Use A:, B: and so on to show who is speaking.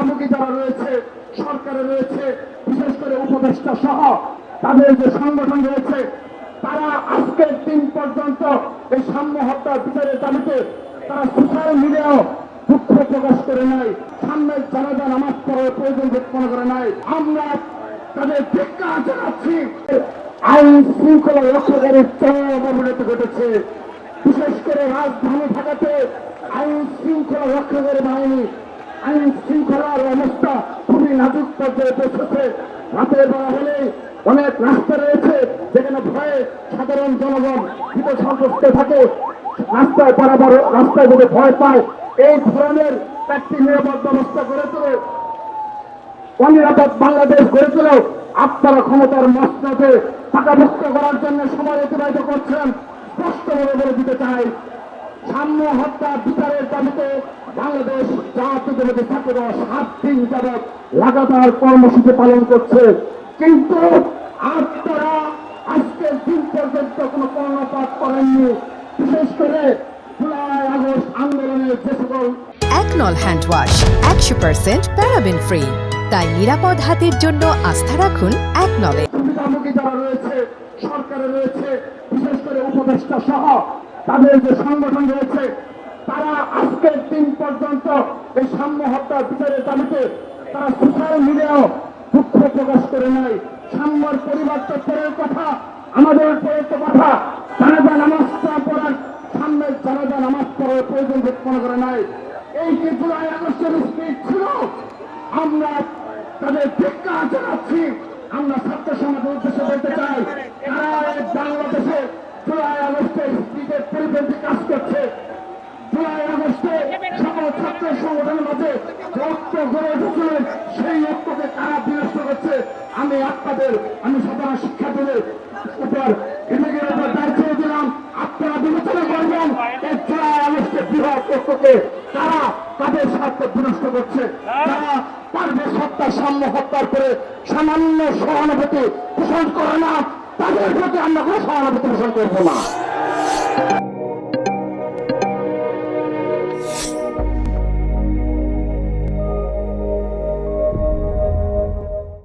A: সুবিধাভোগী যারা রয়েছে, সরকারে রয়েছে, বিশেষ করে উপদেষ্টা সহ তাদের যে সংগঠন রয়েছে, তারা আজকের দিন পর্যন্ত এই সাম্য হত্যার বিচারের দাবিতে তারা সোশ্যাল মিডিয়াও দুঃখ প্রকাশ করে নাই, সামনের জানাজা নামাজ পড়ার প্রয়োজন মনে করে নাই। আমরা তাদের ধিক্কার জানাচ্ছি। আইন শৃঙ্খলা রক্ষাকারীর চরম অবনতি ঘটেছে। বিশেষ করে রাজধানী ঢাকাতে আইন শৃঙ্খলা রক্ষাকারী বাহিনী আইন শৃঙ্খলার অবস্থা খুবই নাজুক পর্যায়ে পৌঁছেছে। রাতের বেলা হলে অনেক রাস্তা রয়েছে যেখানে ভয়ে সাধারণ জনগণ ভীত সন্ত্রস্ত থাকে, রাস্তায় পারাবার রাস্তায় যদি ভয় পায়, এই ধরনের একটি নিরাপদ ব্যবস্থা গড়ে তোলে, অনিরাপদ বাংলাদেশ গড়ে তোলেও আপনারা ক্ষমতার মসনদে টাকাভুক্ত করার জন্য সময় অতিবাহিত করছেন। স্পষ্টভাবে বলে দিতে চাই, সাম্য হত্যা বিচারের দাবিতে বাংলাদেশ জাতীয়তাবাদী ছাত্র 7 দিন যাবৎ লাগাতার কর্মসূচি পালন করছে, কিন্তু আপনারা আজকের দিন পর্যন্ত কোনো কর্ণপাত করেননি। বিশেষ করে জুলাই আগস্ট আন্দোলনের যে সকল
B: একনল হ্যান্ড ওয়াশ 100% প্যারাবেন ফ্রি, তাই নিরাপদ হাতের জন্য আস্থা রাখুন একনলে।
A: সুবিধাভোগী যারা রয়েছে, সরকারে রয়েছে, বিশেষ করে উপদেষ্টা সহ তাদের যে সংগঠন রয়েছে, তারা আজকের দিন পর্যন্ত এই সাম্য হত্যার বিচারের দাবিতে তারা সোশ্যাল মিডিয়াও দুঃখ প্রকাশ করে নাই। সাম্যর পরিবার তো পরের কথা, আমাদের পরের তো কথা, জানাজা নামাজটা পড়ার সামনের জানাজা নামাজ পড়ার প্রয়োজন মনে করে নাই। এই যে জুলাই আগস্টের স্পিড ছিল, আমরা তাদের ধিক্কার জানাচ্ছি। আমরা ছাত্র সমাজের উদ্দেশ্যে বলতে চাই, তারা বাংলাদেশে জুলাই আগস্টের স্পিডের পরিপন্থী কাজ করছে। জুলাই আগস্টে সকল ছাত্র সংগঠনের মাঝে রক্ত গড়ে উঠেছিলেন, সেই রক্তকে কারা বিনষ্ট করছে। আমি সাধারণ শিক্ষার্থীদের উপর বিভাগের উপর দায়িত্ব দিলাম, আপনারা বিবেচনা করবেন এই জুলাই আগস্টের বৃহৎ রক্তকে তারা তাদের স্বার্থ বিনষ্ট করছে। তারা পারভেজ হত্যা সাম্য হত্যার পরে সামান্য সহানুভূতি পোষণ করে না, তাদের প্রতি আমরা কোনো সহানুভূতি পোষণ করবো না।